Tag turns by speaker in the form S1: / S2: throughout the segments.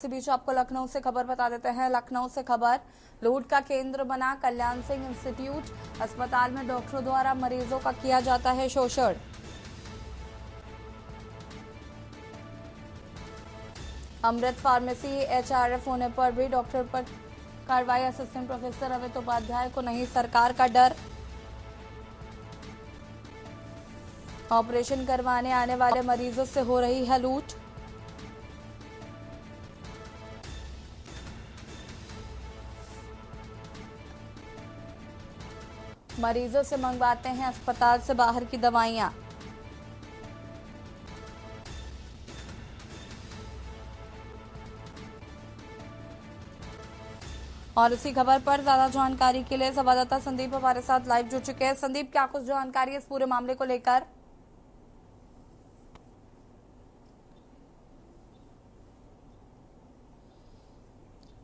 S1: इसी बीच आपको लखनऊ से खबर बता देते हैं। लखनऊ से खबर, लूट का केंद्र बना कल्याण सिंह इंस्टीट्यूट। अस्पताल में डॉक्टरों द्वारा मरीजों का किया जाता है शोषण। अमृत फार्मेसी एचआरएफ होने पर भी डॉक्टर पर कार्रवाई। असिस्टेंट प्रोफेसर अमित उपाध्याय को नहीं सरकार का डर। ऑपरेशन करवाने आने वाले मरीजों से हो रही है लूट। मरीजों से मंगवाते हैं अस्पताल से बाहर की दवाइयां। और इसी खबर पर ज्यादा जानकारी के लिए संवाददाता संदीप हमारे साथ लाइव जुड़ चुके हैं। संदीप, क्या कुछ जानकारी है इस पूरे मामले को लेकर?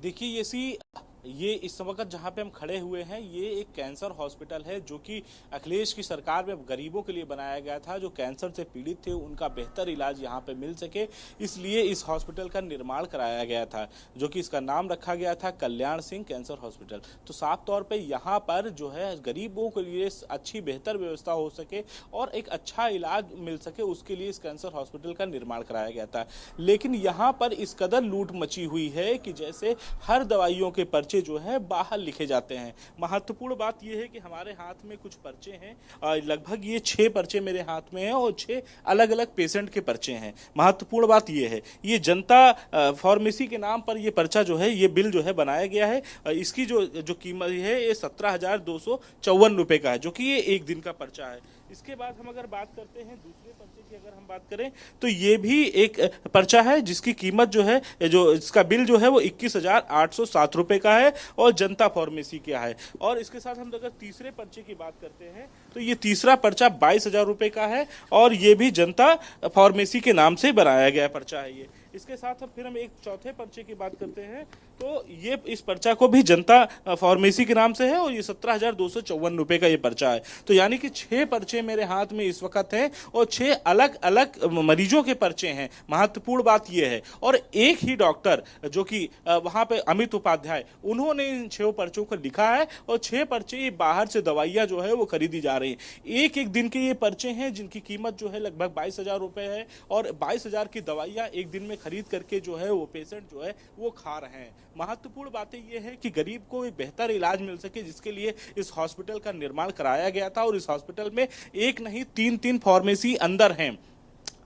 S2: देखिए ये इस वक्त जहां पे हम खड़े हुए हैं, ये एक कैंसर हॉस्पिटल है जो कि अखिलेश की सरकार में गरीबों के लिए बनाया गया था। जो कैंसर से पीड़ित थे उनका बेहतर इलाज यहां पे मिल सके, इसलिए इस हॉस्पिटल का निर्माण कराया गया था, जो कि इसका नाम रखा गया था कल्याण सिंह कैंसर हॉस्पिटल। तो साफ तौर पे यहाँ पर जो है गरीबों के लिए अच्छी बेहतर व्यवस्था हो सके और एक अच्छा इलाज मिल सके, उसके लिए इस कैंसर हॉस्पिटल का निर्माण कराया गया था। लेकिन यहाँ पर इस कदर लूट मची हुई है कि जैसे हर दवाइयों के पर्चे जो है बाहर लिखे जाते हैं। महत्वपूर्ण बात यह है कि हमारे हाथ में कुछ पर्चे हैं, लगभग ये 6 पर्चे मेरे हाथ में हैं और 6 अलग अलग पेशेंट के पर्चे हैं। महत्वपूर्ण बात यह है, ये जनता फार्मेसी के नाम पर ये पर्चा जो है, ये बिल जो है बनाया गया है। इसकी जो कीमत है ये 17,254 रुपए का है, जो कि ये एक दिन का पर्चा है। इसके बाद हम अगर बात करते हैं दूसरे पर्चे की, अगर हम बात करें तो ये भी एक पर्चा है जिसकी कीमत जो है, जो इसका बिल जो है वो 21,807 रुपए का है और जनता फार्मेसी का है। और इसके साथ हम अगर तीसरे पर्चे की बात करते हैं तो ये तीसरा पर्चा 22,000 रुपए का है और ये भी जनता फार्मेसी के नाम से बनाया गया पर्चा है ये। इसके साथ फिर हम एक चौथे पर्चे की बात करते हैं तो ये इस पर्चा को भी जनता फार्मेसी के नाम से है और ये 17,254 रुपए का ये पर्चा है। तो यानी कि 6 पर्चे मेरे हाथ में इस वक्त हैं और 6 अलग अलग मरीजों के पर्चे हैं। महत्वपूर्ण बात यह है, और एक ही डॉक्टर जो कि वहां पे अमित उपाध्याय, उन्होंने इन 6 पर्चों को लिखा है और 6 पर्चे बाहर से दवाइयां जो है वो खरीदी जा रही है। एक एक दिन के ये पर्चे हैं जिनकी कीमत जो है लगभग 22,000 रुपए है और 22,000 की दवाइयां एक दिन में खरीद करके जो है वो पेशेंट जो है वो खा रहे हैं। महत्वपूर्ण बातें ये है कि गरीब को एक बेहतर इलाज मिल सके, जिसके लिए इस हॉस्पिटल का निर्माण कराया गया था। और इस हॉस्पिटल में एक नहीं 3 फार्मेसी अंदर हैं।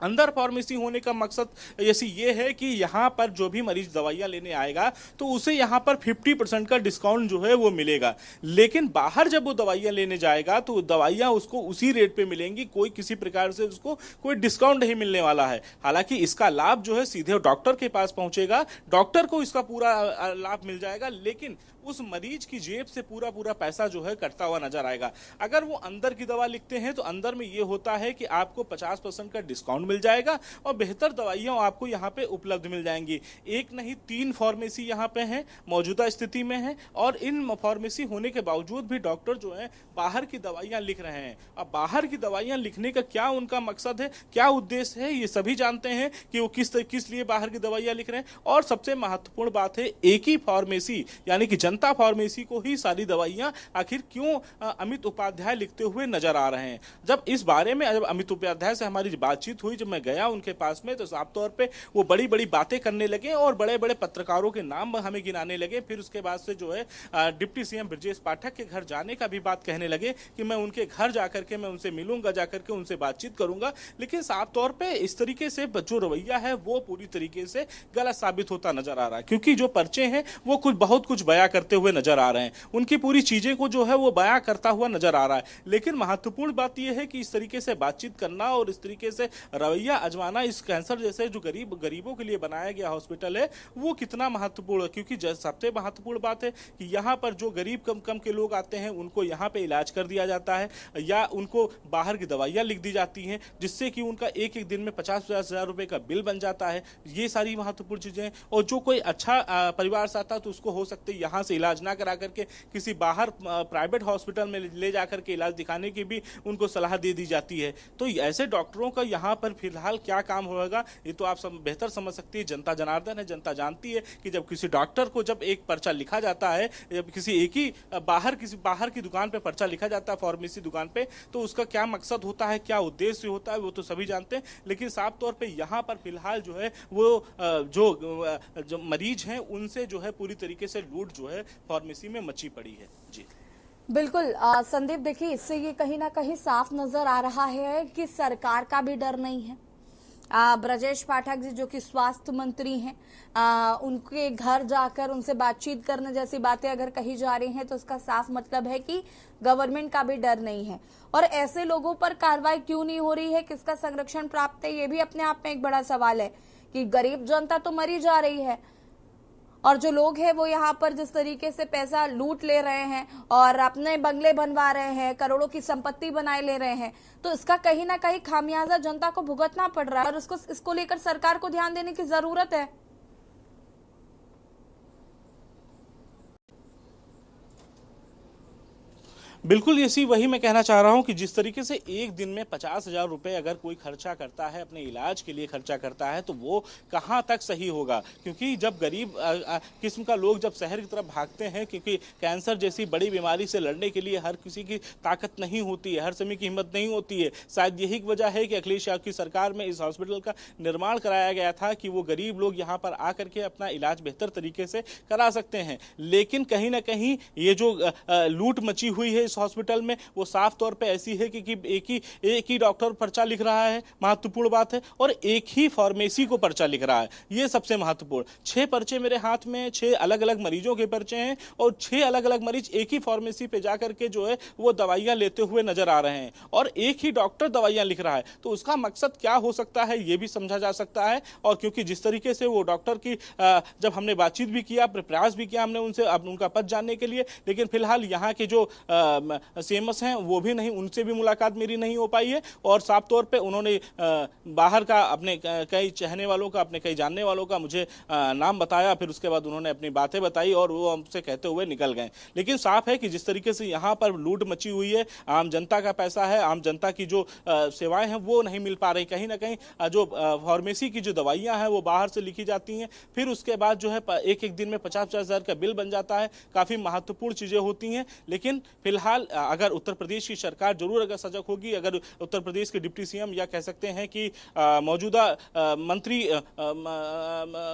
S2: अंदर फार्मेसी होने का मकसद जैसे ये है कि यहाँ पर जो भी मरीज दवाइयाँ लेने आएगा तो उसे यहाँ पर 50% का डिस्काउंट जो है वो मिलेगा। लेकिन बाहर जब वो दवाइयाँ लेने जाएगा तो दवाइयाँ उसको उसी रेट पे मिलेंगी, कोई किसी प्रकार से उसको कोई डिस्काउंट नहीं मिलने वाला है। हालांकि इसका लाभ जो है सीधे डॉक्टर के पास पहुंचेगा, डॉक्टर को इसका पूरा लाभ मिल जाएगा, लेकिन उस मरीज की जेब से पूरा पैसा जो है कटता हुआ नजर आएगा। अगर वो अंदर की दवा लिखते हैं तो अंदर में ये होता है कि आपको 50% का डिस्काउंट मिल जाएगा और बेहतर दवाइयां आपको यहाँ पे उपलब्ध मिल जाएंगी। एक नहीं 3 फार्मेसी यहाँ पे हैं, मौजूदा स्थिति में है, और इन फार्मेसी होने के बावजूद भी डॉक्टर जो है बाहर की दवाइयां लिख रहे हैं। अब बाहर की दवाइयां लिखने का क्या उनका मकसद है, क्या उद्देश्य है, ये सभी जानते हैं कि वो किस लिए बाहर की दवाइयां लिख रहे हैं। और सबसे महत्वपूर्ण बात है, एक ही फार्मेसी यानी कि जनता फार्मेसी को ही सारी दवाइयां आखिर क्यों अमित उपाध्याय लिखते हुए नजर आ रहे हैं। जब इस बारे में जब अमित उपाध्याय से हमारी बातचीत हुई, जब मैं गया उनके पास में, तो साफ तौर पे वो बड़ी बड़ी बातें करने लगे और बड़े बड़े पत्रकारों के नाम हमें गिनाने लगे। फिर उसके बाद से जो है डिप्टी सीएम ब्रजेश पाठक के घर जाने का भी बात कहने लगे कि मैं उनके घर जाकर के मैं उनसे मिलूंगा, जाकर के उनसे बातचीत करूंगा। लेकिन साफ तौर पर इस तरीके से जो रवैया है वो पूरी तरीके से गलत साबित होता नजर आ रहा है, क्योंकि जो पर्चे हैं वो बहुत कुछ बयां करते हुए नजर आ रहे हैं, उनकी पूरी चीजें को जो है वो बयां करता हुआ नजर आ रहा है। लेकिन महत्वपूर्ण बात यह है कि इस तरीके से बातचीत करना और इस तरीके से रवैया आजमाना इस कैंसर जैसे जो गरीबों के लिए बनाया गया हॉस्पिटल है वो कितना महत्वपूर्ण है। क्योंकि सबसे महत्वपूर्ण बात है कि यहाँ पर जो गरीब कम के लोग आते हैं उनको यहाँ पे इलाज कर दिया जाता है या उनको बाहर की दवाइयाँ लिख दी जाती हैं, जिससे कि उनका एक दिन में 50-50 हजार रुपए का बिल बन जाता है। ये सारी महत्वपूर्ण चीजें। और जो कोई अच्छा परिवार से आता तो उसको हो सकते यहाँ से इलाज ना करा करके किसी बाहर प्राइवेट हॉस्पिटल में ले जाकर के इलाज दिखाने की भी उनको सलाह दे दी जाती है। तो ऐसे डॉक्टरों का यहाँ पर फिलहाल क्या काम होगा ये तो आप सब बेहतर समझ सकती है, जनता जनार्दन है, जनता जानती है कि जब किसी डॉक्टर को जब एक पर्चा लिखा जाता है, जब किसी एक ही किसी बाहर की दुकान पे पर्चा लिखा जाता है फार्मेसी दुकान पे, तो उसका क्या मकसद होता है, क्या उद्देश्य होता है, वो तो सभी जानते हैं। लेकिन साफ तौर पे यहाँ पर फिलहाल जो है वो जो मरीज हैं उनसे जो है पूरी तरीके से लूट जो है फार्मेसी में मची पड़ी है। जी
S1: बिल्कुल संदीप, देखिए इससे ये कहीं ना कहीं साफ नजर आ रहा है कि सरकार का भी डर नहीं है। ब्रजेश पाठक जी जो कि स्वास्थ्य मंत्री हैं, उनके घर जाकर उनसे बातचीत करने जैसी बातें अगर कही जा रही हैं तो उसका साफ मतलब है कि गवर्नमेंट का भी डर नहीं है। और ऐसे लोगों पर कार्रवाई क्यों नहीं हो रही है, किसका संरक्षण प्राप्त है, ये भी अपने आप में एक बड़ा सवाल है कि गरीब जनता तो मरी जा रही है और जो लोग हैं वो यहाँ पर जिस तरीके से पैसा लूट ले रहे हैं और अपने बंगले बनवा रहे हैं, करोड़ों की संपत्ति बनाए ले रहे हैं, तो इसका कहीं ना कहीं खामियाजा जनता को भुगतना पड़ रहा है और इसको लेकर सरकार को ध्यान देने की जरूरत है।
S2: बिल्कुल इसी वही मैं कहना चाह रहा हूं कि जिस तरीके से एक दिन में 50,000 रुपए अगर कोई खर्चा करता है, अपने इलाज के लिए खर्चा करता है, तो वो कहां तक सही होगा। क्योंकि जब गरीब किस्म का लोग जब शहर की तरफ भागते हैं, क्योंकि कैंसर जैसी बड़ी बीमारी से लड़ने के लिए हर किसी की ताकत नहीं होती है, हर समय की हिम्मत नहीं होती है। शायद यही वजह है कि अखिलेश यादव की सरकार में इस हॉस्पिटल का निर्माण कराया गया था कि वो गरीब लोग यहाँ पर आकर के अपना इलाज बेहतर तरीके से करा सकते हैं। लेकिन कहीं ना कहीं ये जो लूट मची हुई है हॉस्पिटल में, वो साफ तौर पे ऐसी है कि एक ही डॉक्टर पर्चा लिख रहा है, महत्वपूर्ण बात है, और एक ही फार्मेसी को पर्चा लिख रहा है, ये सबसे महत्वपूर्ण। 6 पर्चे मेरे हाथ में, 6 अलग अलग मरीजों के पर्चे हैं और 6 अलग अलग मरीज एक ही फार्मेसी पे जाकर के जो है वो दवाइयां लेते हुए नजर आ रहे हैं और एक ही डॉक्टर दवाइयां लिख रहा है। तो उसका मकसद क्या हो सकता है ये भी समझा जा सकता है। और क्योंकि जिस तरीके से वो डॉक्टर की जब हमने बातचीत भी किया, प्रयास भी किया हमने उनसे उनका पद जानने के लिए, लेकिन फिलहाल यहाँ के जो सीएमएस हैं वो भी नहीं, उनसे भी मुलाकात मेरी नहीं हो पाई है। और साफ तौर पे उन्होंने बाहर का अपने कई चाहने वालों का, अपने कई जानने वालों का मुझे नाम बताया, फिर उसके बाद उन्होंने अपनी बातें बताई और वो हमसे कहते हुए निकल गए। लेकिन साफ है कि जिस तरीके से यहाँ पर लूट मची हुई है, आम जनता का पैसा है, आम जनता की जो सेवाएं हैं वो नहीं मिल पा रही। कहीं ना कहीं जो फार्मेसी की जो दवाइयां हैं वो बाहर से लिखी जाती हैं, फिर उसके बाद जो है एक एक दिन में 50-50 हज़ार का बिल बन जाता है। काफ़ी महत्वपूर्ण चीज़ें होती हैं। लेकिन फिलहाल अगर उत्तर प्रदेश की सरकार जरूर अगर सजग होगी, अगर उत्तर प्रदेश के डिप्टी सीएम या कह सकते हैं कि मौजूदा मंत्री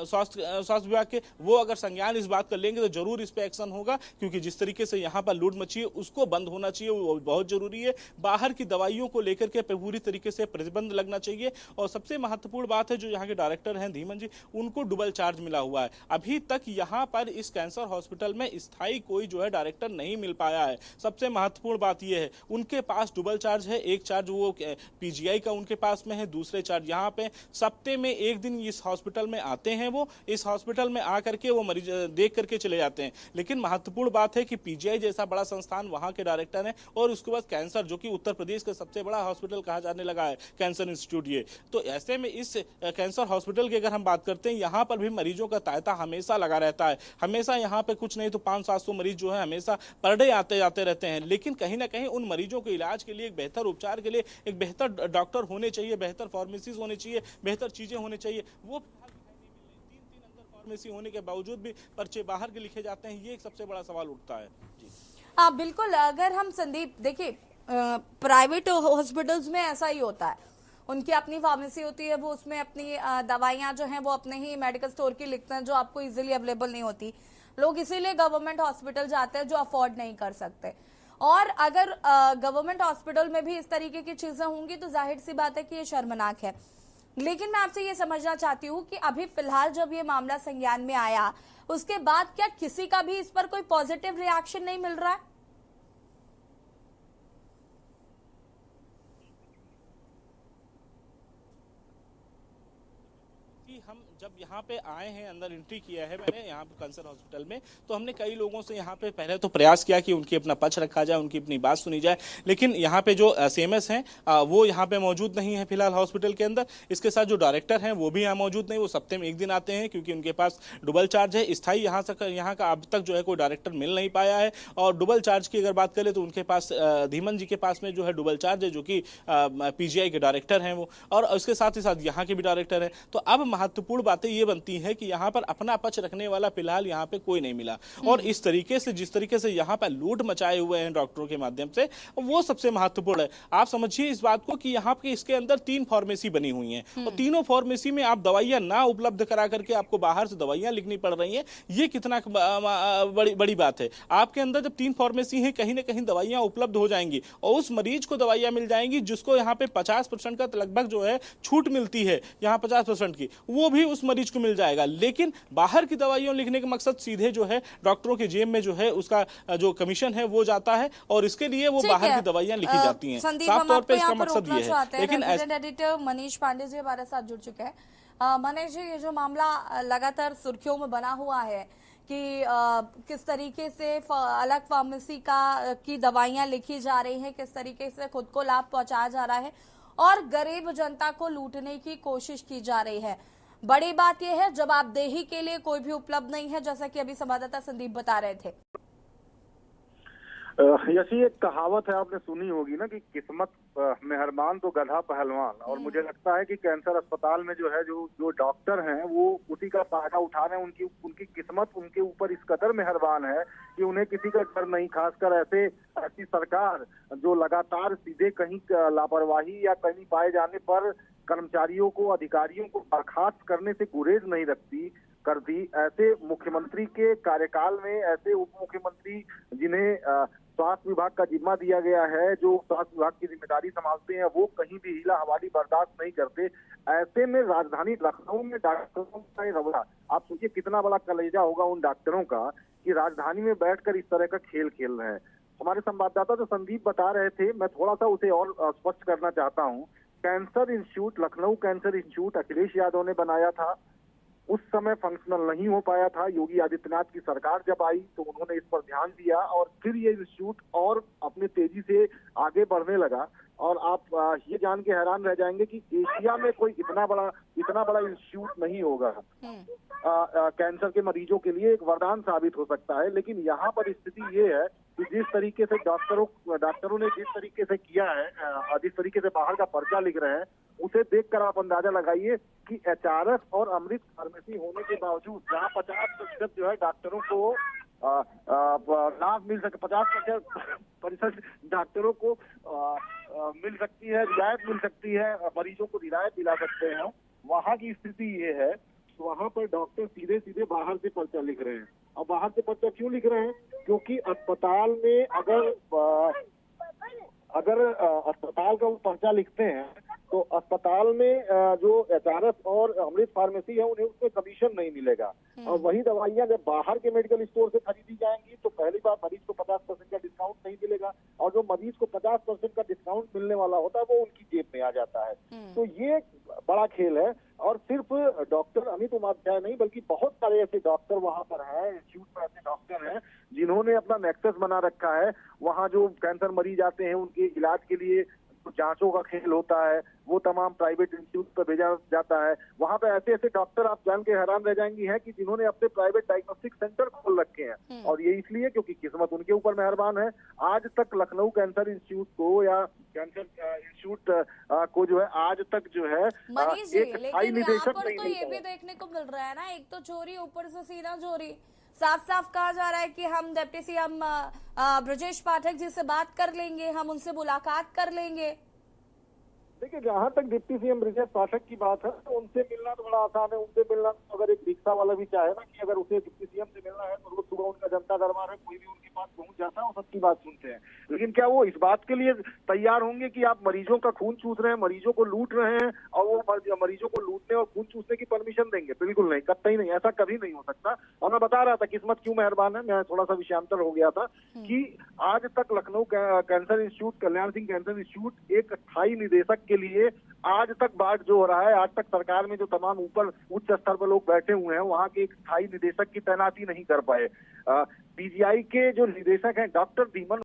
S2: स्वास्थ्य विभाग के, वो अगर संज्ञान इस बात कर लेंगे तो जरूर इस पे एक्शन होगा। क्योंकि जिस तरीके से यहाँ पर लूट मची है उसको बंद होना चाहिए, वो बहुत जरूरी है। बाहर की दवाइयों को लेकर के पूरी तरीके से प्रतिबंध लगना चाहिए। और सबसे महत्वपूर्ण बात है, जो यहाँ के डायरेक्टर हैं धीमन जी, उनको डबल चार्ज मिला हुआ है। अभी तक यहाँ पर इस कैंसर हॉस्पिटल में स्थायी कोई जो है डायरेक्टर नहीं मिल पाया है। सबसे महत्वपूर्ण बात यह है, उनके पास डबल चार्ज है। एक चार्ज वो पीजीआई का उनके पास में है, दूसरे चार्ज यहाँ पे सप्ते में एक दिन इस हॉस्पिटल में आते हैं। वो इस हॉस्पिटल में आकर के वो मरीज देख करके चले जाते हैं। लेकिन महत्वपूर्ण बात है कि पीजीआई जैसा बड़ा संस्थान, वहां के डायरेक्टर है, और उसके बाद कैंसर, जो कि उत्तर प्रदेश का सबसे बड़ा हॉस्पिटल कहा जाने लगा है, कैंसर इंस्टीट्यूट ये। तो ऐसे में इस कैंसर हॉस्पिटल की अगर हम बात करते हैं, यहाँ पर भी मरीजों का तांता हमेशा लगा रहता है। हमेशा यहाँ पे कुछ नहीं तो 500-700 मरीज जो है हमेशा पर डे आते जाते रहते हैं। लेकिन कहीं ना कहीं उन मरीजों के इलाज के लिए, एक बेहतर उपचार के लिए एक बेहतर डॉक्टर होने चाहिए, बेहतर फार्मेसीज होने चाहिए, बेहतर चीजें होने चाहिए। वो तीन अंदर फार्मेसी होने के बावजूद भी पर्चे बाहर के लिखे जाते हैं। ये एक सबसे बड़ा सवाल उठता है। जी
S1: बिल्कुल। अगर हम संदीप देखिए, प्राइवेट हॉस्पिटल्स में ऐसा ही होता है, उनकी अपनी फार्मेसी होती है, वो उसमें अपनी दवाइयां जो हैं वो अपने ही मेडिकल स्टोर की लिखते हैं, जो आपको इजीली अवेलेबल नहीं होती। लोग इसीलिए गवर्नमेंट हॉस्पिटल जाते हैं जो अफोर्ड नहीं कर सकते। और अगर गवर्नमेंट हॉस्पिटल में भी इस तरीके की चीजें होंगी तो जाहिर सी बात है कि ये शर्मनाक है। लेकिन मैं आपसे ये समझना चाहती हूँ कि अभी फिलहाल जब ये मामला संज्ञान में आया, उसके बाद क्या किसी का भी इस पर कोई पॉजिटिव रिएक्शन नहीं मिल रहा है?
S2: हम जब यहाँ पे आए हैं, अंदर एंट्री किया है मैंने यहाँ पे कैंसर हॉस्पिटल में, तो हमने कई लोगों से यहाँ पे पहले तो प्रयास किया कि उनकी अपना पक्ष रखा जाए, उनकी अपनी बात सुनी जाए, लेकिन यहाँ पे जो सीएमएस हैं वो यहाँ पे मौजूद नहीं है फिलहाल हॉस्पिटल के अंदर। इसके साथ जो डायरेक्टर हैं वो भी यहाँ मौजूद नहीं, वो सप्ताह में एक दिन आते हैं क्योंकि उनके पास डबल चार्ज है। स्थायी यहाँ का अब तक जो है कोई डायरेक्टर मिल नहीं पाया है। और डबल चार्ज की अगर बात करें तो उनके पास धीमन जी के पास में जो है डबल चार्ज है, जो कि पीजीआई के डायरेक्टर हैं वो, और उसके साथ ही साथ यहाँ के भी डायरेक्टर है। तो अब महत्वपूर्ण बातें ये बनती हैं कि यहाँ पर अपना पक्ष रखने वाला फिलहाल यहाँ पे कोई नहीं मिला, और इस तरीके से जिस तरीके से यहाँ पर लूट मचाए हुए हैं डॉक्टरों के माध्यम से, वो सबसे महत्वपूर्ण है। आप समझिए इस बात को कि यहाँ पे इसके अंदर 3 फार्मेसी बनी हुई हैं और तीनों फार्मेसी में आप दवाइयां ना उपलब्ध करा करके आपको बाहर से दवाइयां लिखनी पड़ रही हैं, ये कितना बड़ी बात है। आपके अंदर जब 3 फार्मेसी हैं, कहीं ना कहीं दवाइयां उपलब्ध हो जाएंगी और उस मरीज को दवाइयां मिल जाएंगी जिसको यहाँ पे 50% का लगभग जो है छूट मिलती है, यहाँ 50% की, वो भी उस मरीज को मिल जाएगा। लेकिन बाहर की दवाइयां लिखने का मकसद सीधे जो है डॉक्टरों के जेब में जो है उसका जो कमीशन है वो जाता है और इसके लिए वो बाहर की दवाइयां लिखी जाती हैं। साफ तौर पे इसका मकसद ये है।
S1: लेकिन एडिटर मनीष पांडे जी हमारे साथ जुड़ चुके हैं। मनीष जी, ये जो मामला लगातार सुर्खियों में बना हुआ है कि किस तरीके से अलग फार्मेसी की दवाइयां लिखी जा रही हैं, किस तरीके से खुद को लाभ पहुंचाया जा रहा है और गरीब जनता को लूटने की कोशिश की जा रही है। बड़ी बात यह है जवाबदेही के लिए कोई भी उपलब्ध नहीं है, जैसा कि अभी संवाददाता संदीप बता रहे थे।
S3: यशी एक कहावत है, आपने सुनी होगी ना कि किस्मत मेहरबान तो गधा पहलवान। और मुझे लगता है कि कैंसर अस्पताल में जो है जो डॉक्टर हैं वो उसी का फायदा उठा रहे हैं। उनकी किस्मत उनके ऊपर इस कदर मेहरबान है कि उन्हें किसी का डर नहीं। खासकर ऐसी सरकार जो लगातार सीधे कहीं लापरवाही या कहीं पाए जाने पर कर्मचारियों को, अधिकारियों को बर्खास्त करने से गुरेज नहीं कर दी। ऐसे मुख्यमंत्री के कार्यकाल में ऐसे उप मुख्यमंत्री जिन्हें स्वास्थ्य विभाग का जिम्मा दिया गया है, जो स्वास्थ्य विभाग की जिम्मेदारी संभालते हैं, वो कहीं भी हीला हवाली बर्दाश्त नहीं करते। ऐसे में राजधानी लखनऊ में डॉक्टरों का रवैया, आप सोचिए कितना बड़ा कलेजा होगा उन डॉक्टरों का कि राजधानी में बैठकर इस तरह का खेल खेल रहे हैं। हमारे संवाददाता जो संदीप बता रहे थे, मैं थोड़ा सा उसे और स्पष्ट करना चाहता हूँ। Cancer institute, Lucknow cancer institute Akhilesh Yadav ने बनाया था। उस समय फंक्शनल नहीं हो पाया था। योगी आदित्यनाथ की सरकार जब आई तो उन्होंने इस पर ध्यान दिया और फिर ये इंस्टीट्यूट और अपने तेजी से आगे बढ़ने लगा। और आप ये जान के हैरान रह जाएंगे कि एशिया में कोई इतना बड़ा इंस्टीट्यूट नहीं होगा। कैंसर के मरीजों के लिए एक वरदान साबित हो सकता है। लेकिन यहाँ पर स्थिति ये है कि जिस तरीके से डॉक्टरों ने जिस तरीके से किया है, जिस तरीके से बाहर का पर्चा लिख रहे हैं, उसे देखकर आप अंदाजा लगाइए कि एचआरएस और अमृत फार्मेसी होने के बावजूद जहाँ 50% जो है डॉक्टरों को लाभ मिल सके, 50% डॉक्टरों को मिल सकती है, रियायत मिल सकती है, मरीजों को रियायत दिला सकते हैं, वहाँ की स्थिति ये है। वहाँ पर डॉक्टर सीधे बाहर से पर्चा लिख रहे हैं। और बाहर से पर्चा क्यों लिख रहे हैं? क्योंकि अस्पताल में अगर अस्पताल का वो पर्चा लिखते हैं तो अस्पताल में जो एचआरएस और अमृत फार्मेसी है उन्हें उसमें कमीशन नहीं मिलेगा। और वही दवाइयां जब बाहर के मेडिकल स्टोर से खरीदी जाएंगी तो पहली बार मरीज को 50% का डिस्काउंट नहीं मिलेगा, और जो मरीज को 50% का डिस्काउंट मिलने वाला होता है वो उनकी जेब में आ जाता है। तो ये बड़ा खेल है। और सिर्फ डॉक्टर अमित उपाध्याय नहीं बल्कि बहुत सारे ऐसे डॉक्टर वहां पर हैं, इंस्टीट्यूट में ऐसे डॉक्टर हैं जिन्होंने अपना नेक्सस बना रखा है। वहाँ जो कैंसर मरीज आते हैं उनके इलाज के लिए जांचों का खेल होता है, वो तमाम प्राइवेट इंस्टीट्यूट पर भेजा जाता है। वहाँ पे ऐसे डॉक्टर आप जान के हैरान रह जाएंगी हैं कि जिन्होंने अपने प्राइवेट डायग्नोस्टिक सेंटर खोल रखे हैं। और ये इसलिए क्योंकि किस्मत उनके ऊपर मेहरबान है। आज तक लखनऊ कैंसर इंस्टीट्यूट को या कैंसर इंस्टीट्यूट को जो है आज तक जो है एक स्थायी निदेशक नहीं
S1: तो ये भी देखने को मिल रहा है ना, एक तो चोरी, ऊपर से सीधा चोरी। साफ साफ कहा जा रहा है कि हम डिप्टी सीएम ब्रजेश पाठक जी से बात कर लेंगे, हम उनसे मुलाकात कर लेंगे।
S3: देखिए, जहाँ तक डिप्टी सीएम ब्रजेश पाठक की बात है तो उनसे मिलना तो बड़ा आसान है। उनसे मिलना तो अगर एक रिक्शा वाला भी चाहे ना कि अगर उसे डिप्टी सीएम से मिलना है तो रोज सुबह उनका जनता दरबार है, कोई भी उनके पास पहुंच जाता है और सबकी बात सुनते हैं। लेकिन क्या वो इस बात के लिए तैयार होंगे कि आप मरीजों का खून चूस रहे हैं, मरीजों को लूट रहे हैं और वो मरीजों को लूटने और खून चूसने की परमिशन देंगे? बिल्कुल नहीं, कतई नहीं, ऐसा कभी नहीं हो सकता। और मैं बता रहा था किस्मत क्यों मेहरबान है, मैं थोड़ा सा विषयांतर हो गया था कि आज तक Lucknow cancer institute, Kalyan Singh cancer institute एक स्थायी निदेशक के लिए आज तक बात जो हो रहा है, आज तक सरकार में जो तमाम ऊपर उच्च स्तर पर लोग बैठे हुए हैं, वहां के एक स्थायी निदेशक की तैनाती नहीं कर पाए। पीजीआई के जो निदेशक हैं डॉक्टर धीमन